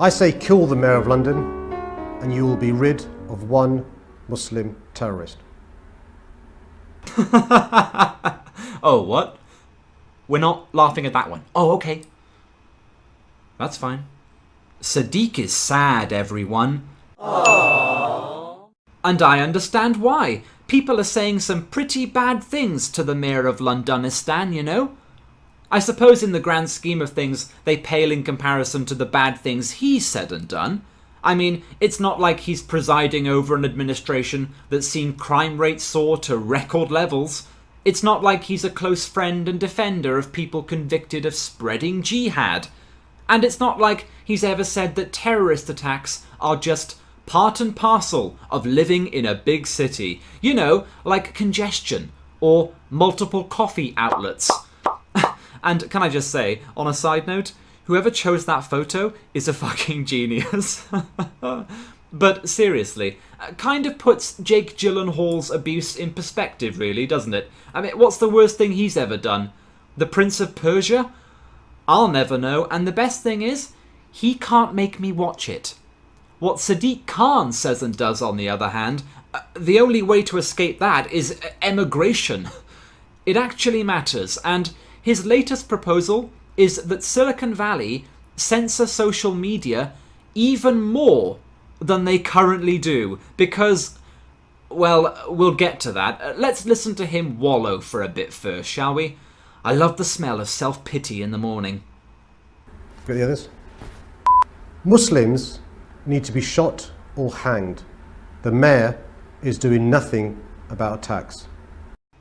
I say kill the Mayor of London and you will be rid of one Muslim terrorist. Oh, what? We're not laughing at that one. Oh, okay. That's fine. Sadiq is sad, everyone. Aww. And I understand why. People are saying some pretty bad things to the Mayor of Londonistan, you know? I suppose in the grand scheme of things, they pale in comparison to the bad things he's said and done. I mean, it's not like he's presiding over an administration that's seen crime rates soar to record levels. It's not like he's a close friend and defender of people convicted of spreading jihad. And it's not like he's ever said that terrorist attacks are just part and parcel of living in a big city. You know, like congestion or multiple coffee outlets. And can I just say, on a side note, whoever chose that photo is a fucking genius. But seriously, kind of puts Jake Gyllenhaal's abuse in perspective, really, doesn't it? I mean, what's the worst thing he's ever done? The Prince of Persia? I'll never know, and the best thing is, he can't make me watch it. What Sadiq Khan says and does, on the other hand, the only way to escape that is emigration. It actually matters, and his latest proposal is that Silicon Valley censor social media even more than they currently do, because, well, we'll get to that. Let's listen to him wallow for a bit first, shall we? I love the smell of self-pity in the morning. Got the others? Muslims need to be shot or hanged. The mayor is doing nothing about attacks.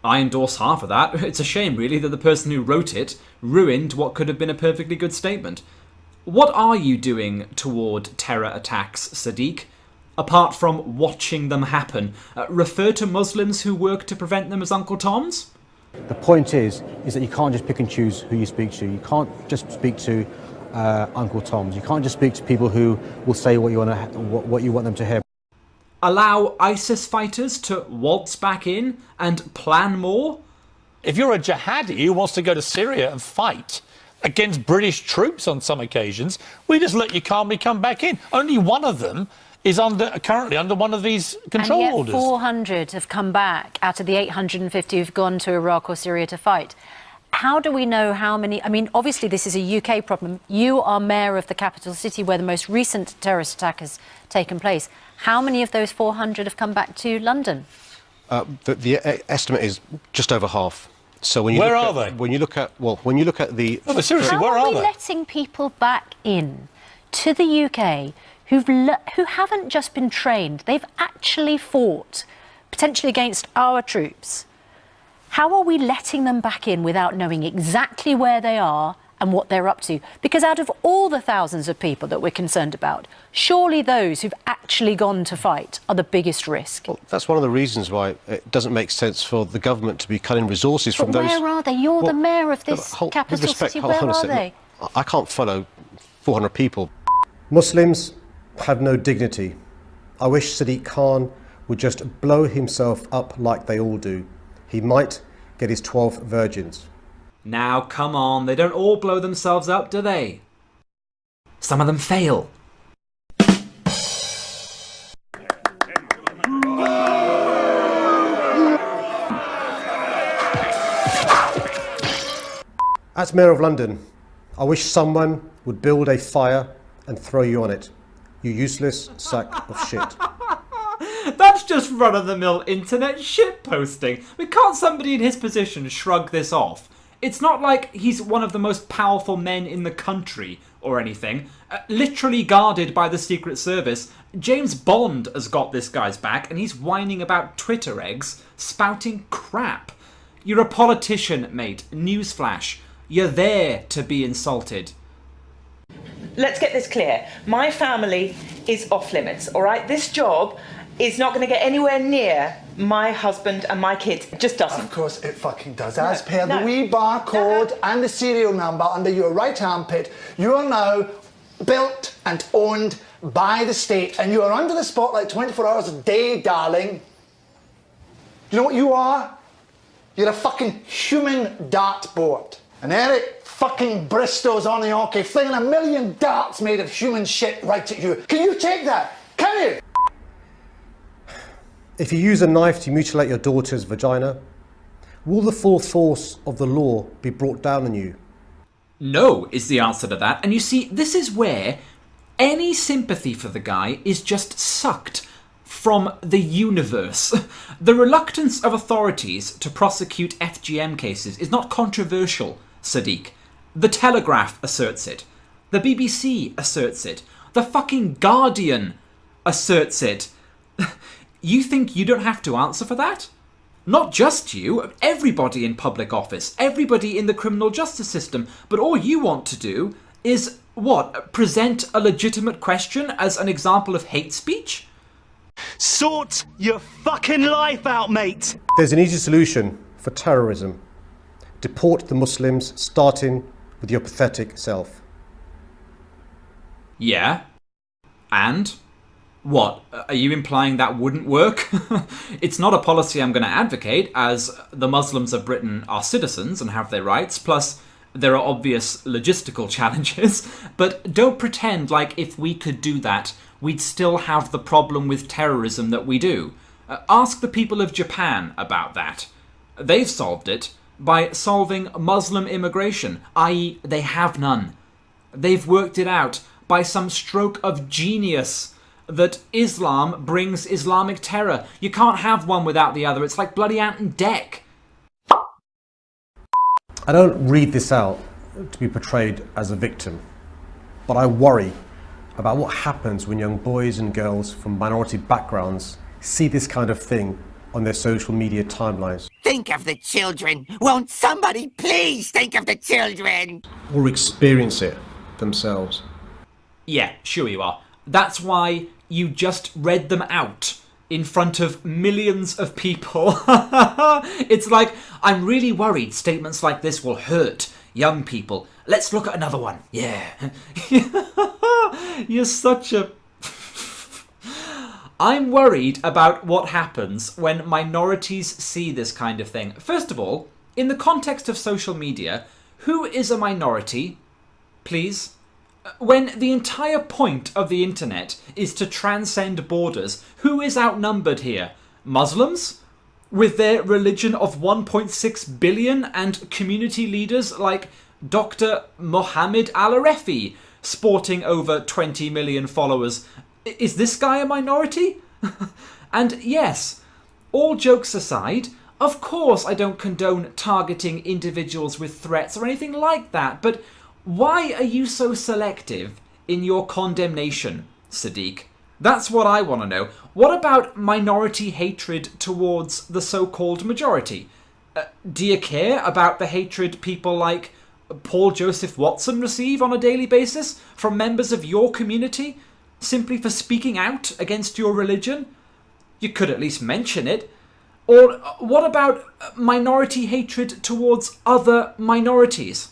I endorse half of that. It's a shame, really, that the person who wrote it ruined what could have been a perfectly good statement. What are you doing toward terror attacks, Sadiq? Apart from watching them happen, refer to Muslims who work to prevent them as Uncle Toms? The point is that you can't just pick and choose who you speak to. You can't just speak to Uncle Toms. You can't just speak to people who will say what you want them to hear. Allow ISIS fighters to waltz back in and plan more? If you're a jihadi who wants to go to Syria and fight against British troops on some occasions, we just let you calmly come back in. Only one of them is currently under one of these control and yet orders. 400 have come back out of the 850 who've gone to Iraq or Syria to fight. How do we know how many? I mean, obviously this is a UK problem. You are mayor of the capital city where the most recent terrorist attack has taken place. How many of those 400 have come back to London? The estimate is just over half. So when you where are they? When you look at the... No, but seriously, where are they? How are we letting people back in to the UK who haven't just been trained? They've actually fought, potentially against our troops. How are we letting them back in without knowing exactly where they are and what they're up to? Because out of all the thousands of people that we're concerned about, surely those who've actually gone to fight are the biggest risk. Well, that's one of the reasons why it doesn't make sense for the government to be cutting resources from those... Where are they? You're the mayor of this capital city. Where are they? I can't follow 400 people. Muslims have no dignity. I wish Sadiq Khan would just blow himself up like they all do. He might get his 12 virgins. Now, come on, they don't all blow themselves up, do they? Some of them fail. As Mayor of London, I wish someone would build a fire and throw you on it. You useless sack of shit. That's just run-of-the-mill internet shitposting. Can't somebody in his position shrug this off? It's not like he's one of the most powerful men in the country or anything. Literally guarded by the Secret Service. James Bond has got this guy's back and he's whining about Twitter eggs, spouting crap. You're a politician, mate. Newsflash. You're there to be insulted. Let's get this clear. My family is off limits, all right? This job is not going to get anywhere near my husband and my kids. It just doesn't. Of course it fucking does. As per the wee barcode and the serial number under your right armpit, you are now built and owned by the state, and you are under the spotlight 24 hours a day, darling. You know what you are? You're a fucking human dartboard. And Eric fucking Bristows on the Orky, flinging a million darts made of human shit right at you. Can you take that? Can you? If you use a knife to mutilate your daughter's vagina, will the full force of the law be brought down on you? No, is the answer to that. And you see, this is where any sympathy for the guy is just sucked from the universe. The reluctance of authorities to prosecute FGM cases is not controversial, Sadiq. The Telegraph asserts it. The BBC asserts it. The fucking Guardian asserts it. You think you don't have to answer for that? Not just you, everybody in public office, everybody in the criminal justice system. But all you want to do is, what, present a legitimate question as an example of hate speech? Sort your fucking life out, mate! There's an easy solution for terrorism. Deport the Muslims, starting with your pathetic self. Yeah. And? What? Are you implying that wouldn't work? It's not a policy I'm going to advocate, as the Muslims of Britain are citizens and have their rights, plus there are obvious logistical challenges. But don't pretend like if we could do that, we'd still have the problem with terrorism that we do. Ask the people of Japan about that. They've solved it by solving Muslim immigration, i.e. they have none. They've worked it out by some stroke of genius that Islam brings Islamic terror. You can't have one without the other. It's like bloody Ant and Dec. I don't read this out to be portrayed as a victim, but I worry about what happens when young boys and girls from minority backgrounds see this kind of thing on their social media timelines. Think of the children. Won't somebody please think of the children? Or experience it themselves. Yeah, sure you are. That's why you just read them out in front of millions of people. It's like, I'm really worried statements like this will hurt young people. Let's look at another one. Yeah. You're such a... I'm worried about what happens when minorities see this kind of thing. First of all, in the context of social media, who is a minority? Please? When the entire point of the internet is to transcend borders, who is outnumbered here? Muslims? With their religion of 1.6 billion and community leaders like Dr. Mohammed Al-Arefi, sporting over 20 million followers. Is this guy a minority? And yes, all jokes aside, of course I don't condone targeting individuals with threats or anything like that, but why are you so selective in your condemnation, Sadiq? That's what I want to know. What about minority hatred towards the so-called majority? Do you care about the hatred people like Paul Joseph Watson receive on a daily basis from members of your community simply for speaking out against your religion? You could at least mention it. Or what about minority hatred towards other minorities?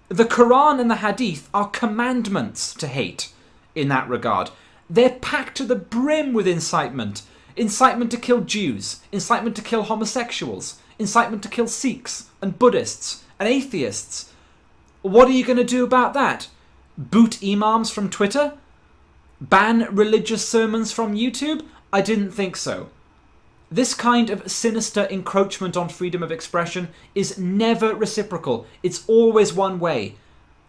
The Quran and the Hadith are commandments to hate in that regard. They're packed to the brim with incitement. Incitement to kill Jews, incitement to kill homosexuals, incitement to kill Sikhs and Buddhists and atheists. What are you going to do about that? Boot imams from Twitter? Ban religious sermons from YouTube? I didn't think so. This kind of sinister encroachment on freedom of expression is never reciprocal. It's always one way.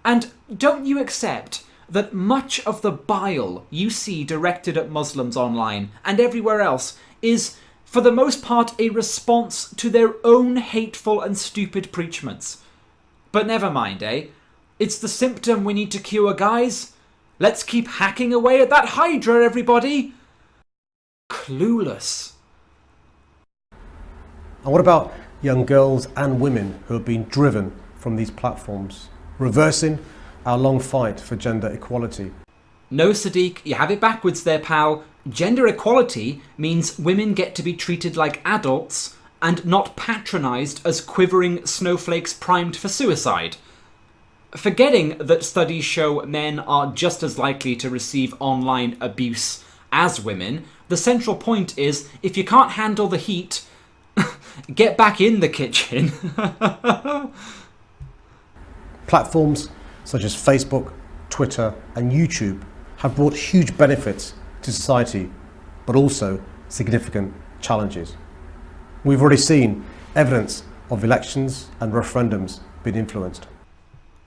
And don't you accept that much of the bile you see directed at Muslims online and everywhere else is, for the most part, a response to their own hateful and stupid preachments? But never mind, eh? It's the symptom we need to cure, guys. Let's keep hacking away at that Hydra, everybody! Clueless. And what about young girls and women who have been driven from these platforms, reversing our long fight for gender equality? No, Sadiq, you have it backwards there, pal. Gender equality means women get to be treated like adults and not patronised as quivering snowflakes primed for suicide. Forgetting that studies show men are just as likely to receive online abuse as women, the central point is, if you can't handle the heat, get back in the kitchen. Platforms such as Facebook, Twitter and YouTube have brought huge benefits to society, but also significant challenges. We've already seen evidence of elections and referendums being influenced.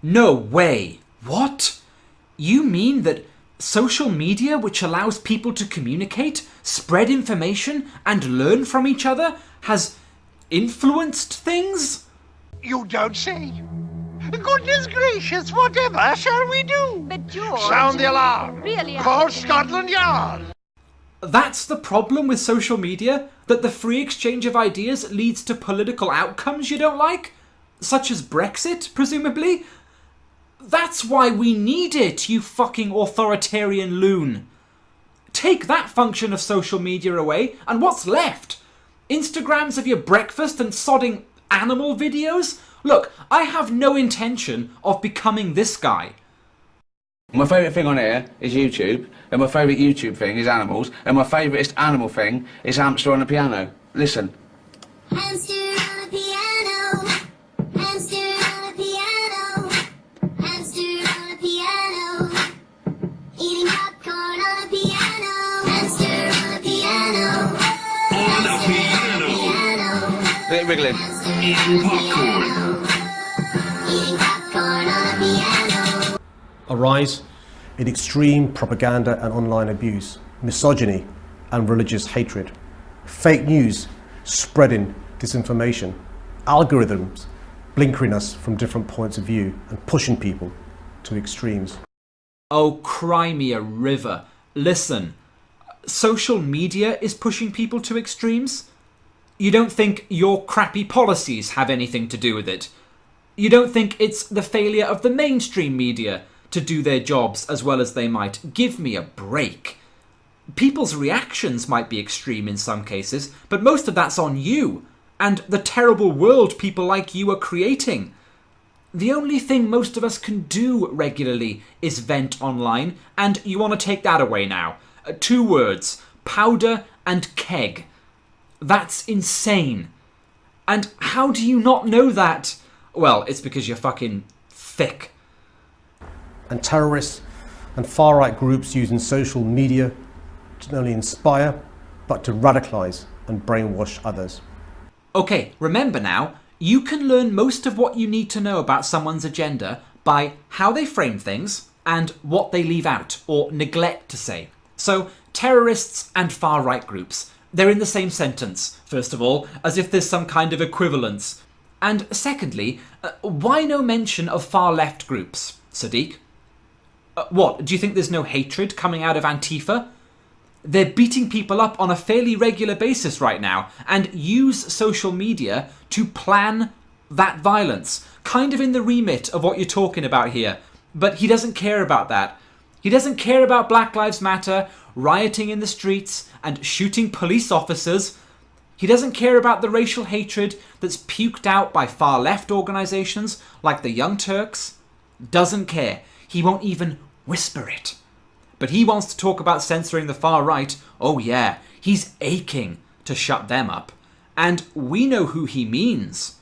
No way! What? You mean that social media, which allows people to communicate, spread information and learn from each other, has influenced things? You don't say. Goodness gracious, whatever shall we do? But George... Sound the alarm. Really? Call Scotland Yard. That's the problem with social media? That the free exchange of ideas leads to political outcomes you don't like? Such as Brexit, presumably? That's why we need it, you fucking authoritarian loon. Take that function of social media away, and what's left? Instagrams of your breakfast and sodding animal videos? Look, I have no intention of becoming this guy. My favourite thing on here is YouTube, and my favourite YouTube thing is animals, and my favouriteest animal thing is hamster on the piano. Listen. Hamster on the piano, hamster on the piano, hamster on the piano, eating popcorn on the piano, hamster on the piano, on the piano, Let it wriggling. eating popcorn. eating popcorn on the piano. A rise in extreme propaganda and online abuse, misogyny and religious hatred, fake news spreading disinformation, algorithms blinkering us from different points of view and pushing people to extremes. Oh, cry me a river. Listen, social media is pushing people to extremes? You don't think your crappy policies have anything to do with it? You don't think it's the failure of the mainstream media to do their jobs as well as they might? Give me a break. People's reactions might be extreme in some cases, but most of that's on you and the terrible world people like you are creating. The only thing most of us can do regularly is vent online, and you want to take that away now. 2 words: powder and keg. That's insane. And how do you not know that? Well, it's because you're fucking thick. And terrorists and far-right groups using social media to not only inspire, but to radicalise and brainwash others. Okay, remember now, you can learn most of what you need to know about someone's agenda by how they frame things and what they leave out or neglect to say. So, terrorists and far-right groups, they're in the same sentence, first of all, as if there's some kind of equivalence. And secondly, why no mention of far-left groups, Sadiq? What, do you think there's no hatred coming out of Antifa? They're beating people up on a fairly regular basis right now and use social media to plan that violence. Kind of in the remit of what you're talking about here. But he doesn't care about that. He doesn't care about Black Lives Matter, rioting in the streets and shooting police officers. He doesn't care about the racial hatred that's puked out by far left organisations like the Young Turks. Doesn't care. He won't even whisper it. But he wants to talk about censoring the far right. Oh yeah, he's aching to shut them up. And we know who he means.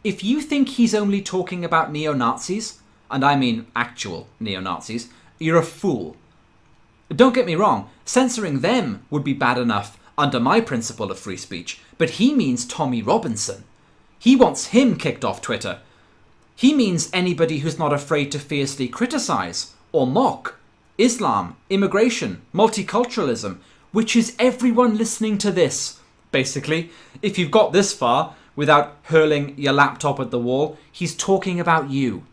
If you think he's only talking about neo-Nazis, and I mean actual neo-Nazis, you're a fool. Don't get me wrong, censoring them would be bad enough under my principle of free speech, but he means Tommy Robinson. He wants him kicked off Twitter. He means anybody who's not afraid to fiercely criticise or mock Islam, immigration, multiculturalism, which is everyone listening to this. Basically, if you've got this far without hurling your laptop at the wall, he's talking about you.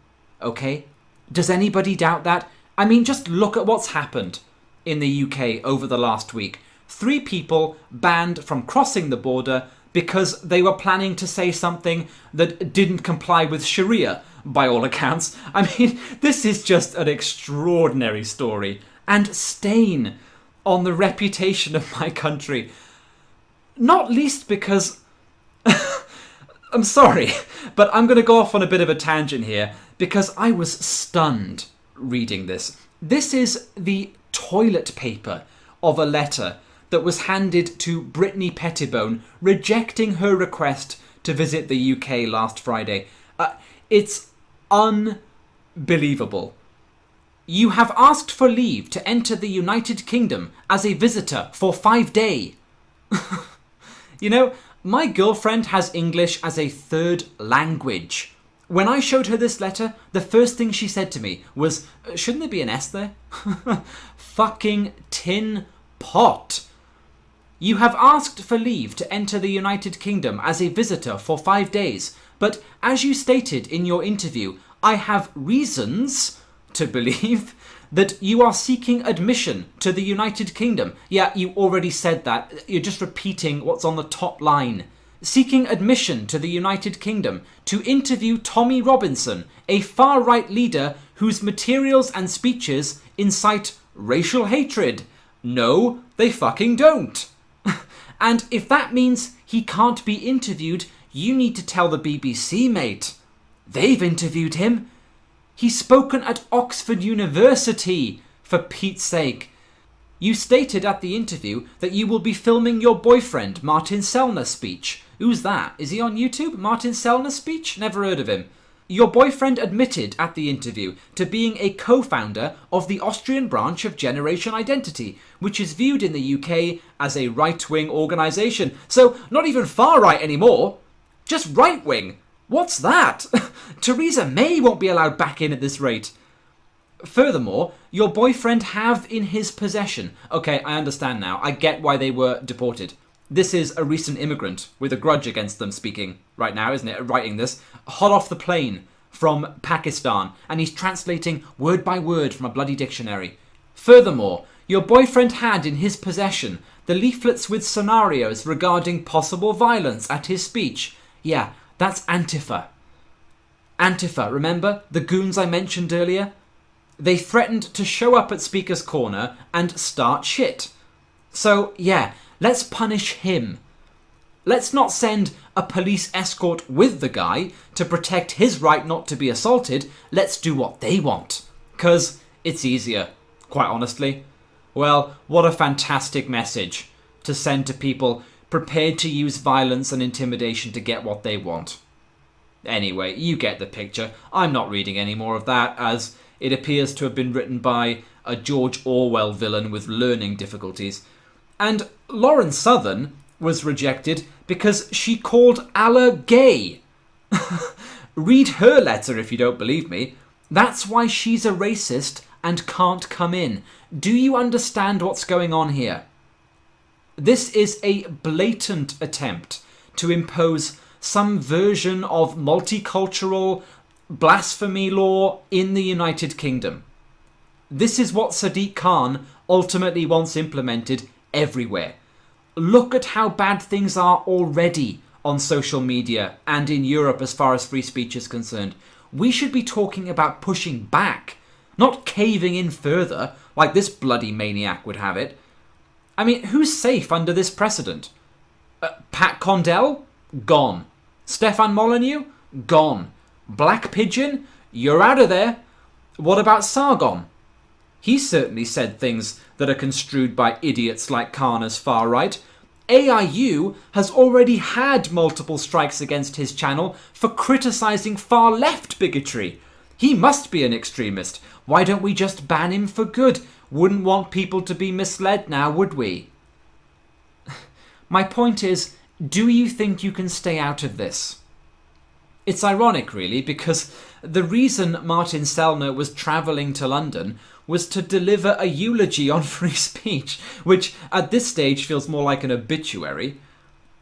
Okay? Does anybody doubt that? I mean, just look at what's happened in the UK over the last week. 3 people banned from crossing the border because they were planning to say something that didn't comply with Sharia, by all accounts. I mean, this is just an extraordinary story and stain on the reputation of my country. Not least because... I'm sorry, but I'm going to go off on a bit of a tangent here because I was stunned reading this. This is the toilet paper of a letter that was handed to Brittany Pettibone rejecting her request to visit the UK last Friday. It's unbelievable. believable. You have asked for leave to enter the United Kingdom as a visitor for 5 days. You know, my girlfriend has English as a third language. When I showed her this letter, the first thing she said to me was, shouldn't there be an S there? Fucking tin pot. You have asked for leave to enter the United Kingdom as a visitor for 5 days, but as you stated in your interview, I have reasons to believe that you are seeking admission to the United Kingdom. Yeah, you already said that. You're just repeating what's on the top line. Seeking admission to the United Kingdom to interview Tommy Robinson, a far-right leader whose materials and speeches incite racial hatred. No, they fucking don't. And if that means he can't be interviewed, you need to tell the BBC, mate. They've interviewed him. He's spoken at Oxford University, for Pete's sake. You stated at the interview that you will be filming your boyfriend, Martin Sellner's speech. Who's that? Is he on YouTube? Martin Sellner's speech? Never heard of him. Your boyfriend admitted at the interview to being a co-founder of the Austrian branch of Generation Identity, which is viewed in the UK as a right-wing organisation. So, not even far-right anymore. Just right-wing. What's that? Theresa May won't be allowed back in at this rate. Furthermore, your boyfriend have in his possession... Okay, I understand now. I get why they were deported. This is a recent immigrant with a grudge against them speaking right now, isn't it? Writing this. Hot off the plane from Pakistan. And he's translating word by word from a bloody dictionary. Furthermore, your boyfriend had in his possession the leaflets with scenarios regarding possible violence at his speech. Yeah, that's Antifa. Antifa, remember? The goons I mentioned earlier? They threatened to show up at Speaker's Corner and start shit. So, yeah, let's punish him. Let's not send a police escort with the guy to protect his right not to be assaulted. Let's do what they want. 'Cause it's easier, quite honestly. Well, what a fantastic message to send to people prepared to use violence and intimidation to get what they want. Anyway, you get the picture. I'm not reading any more of that, as it appears to have been written by a George Orwell villain with learning difficulties. And Lauren Southern was rejected because she called Allah gay. Read her letter if you don't believe me. That's why she's a racist and can't come in. Do you understand what's going on here? This is a blatant attempt to impose some version of multicultural blasphemy law in the United Kingdom. This is what Sadiq Khan ultimately wants implemented everywhere. Look at how bad things are already on social media and in Europe as far as free speech is concerned. We should be talking about pushing back, not caving in further like this bloody maniac would have it. I mean, who's safe under this precedent? Pat Condell? Gone. Stefan Molyneux? Gone. Black Pigeon? You're out of there. What about Sargon? He certainly said things that are construed by idiots like Khan as far right. AIU has already had multiple strikes against his channel for criticising far left bigotry. He must be an extremist. Why don't we just ban him for good? Wouldn't want people to be misled now, would we? My point is, do you think you can stay out of this? It's ironic, really, because the reason Martin Sellner was travelling to London was to deliver a eulogy on free speech, which at this stage feels more like an obituary.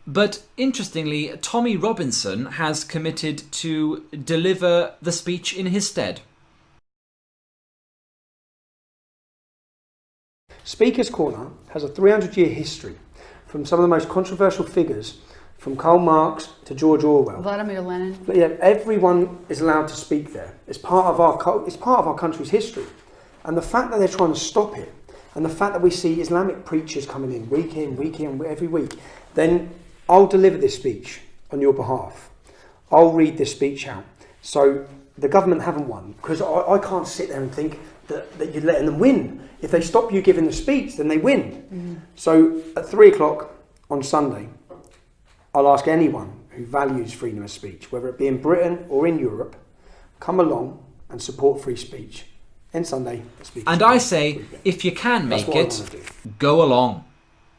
But interestingly, Tommy Robinson has committed to deliver the speech in his stead. Speaker's Corner has a 300-year history from some of the most controversial figures, from Karl Marx to George Orwell. Vladimir Lenin. But yeah, everyone is allowed to speak there. It's part of our country's history. And the fact that they're trying to stop it, and the fact that we see Islamic preachers coming in, every week, then I'll deliver this speech on your behalf. I'll read this speech out. So the government haven't won, because I can't sit there and think that you're letting them win. If they stop you giving the speech, then they win. Mm. So at 3 o'clock on Sunday, I'll ask anyone who values freedom of speech, whether it be in Britain or in Europe, come along and support free speech. End Sunday. And I say, if you can make it, go along.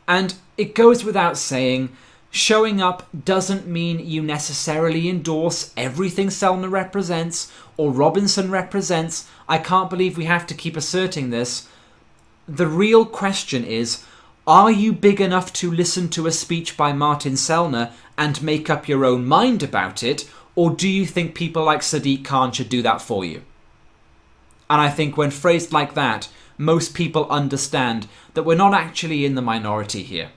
And it goes without saying, showing up doesn't mean you necessarily endorse everything Selma represents or Robinson represents. I can't believe we have to keep asserting this. The real question is, are you big enough to listen to a speech by Martin Sellner and make up your own mind about it, or do you think people like Sadiq Khan should do that for you? And I think when phrased like that, most people understand that we're not actually in the minority here.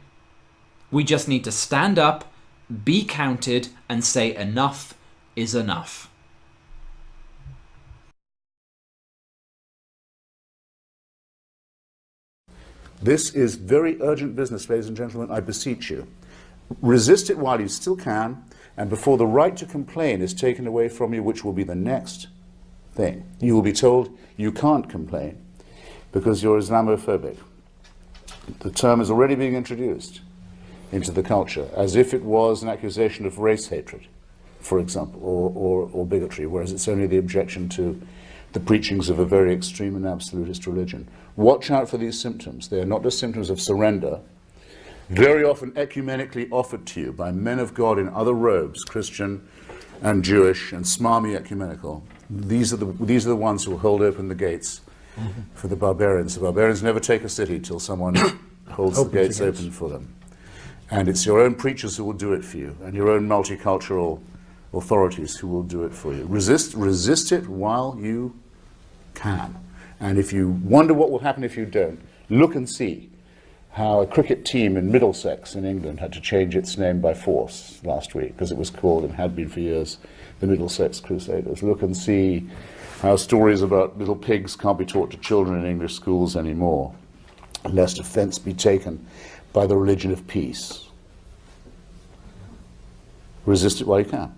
We just need to stand up, be counted, and say enough is enough. This is very urgent business, ladies and gentlemen, I beseech you. Resist it while you still can, and before the right to complain is taken away from you, which will be the next thing. You will be told you can't complain because you're Islamophobic. The term is already being introduced into the culture as if it was an accusation of race hatred, for example, or bigotry, whereas it's only the objection to the preachings of a very extreme and absolutist religion. Watch out for these symptoms. They are not just symptoms of surrender, very often ecumenically offered to you by men of God in other robes, Christian and Jewish and smarmy ecumenical. These are the ones who will hold open the gates for the barbarians. The barbarians never take a city till someone holds the gates open for them. And it's your own preachers who will do it for you, and your own multicultural authorities who will do it for you. Resist it while you can. And if you wonder what will happen if you don't, look and see how a cricket team in Middlesex in England had to change its name by force last week, because it was called, and had been for years, the Middlesex Crusaders. Look and see how stories about little pigs can't be taught to children in English schools anymore, lest offence be taken by the religion of peace. Resist it while you can.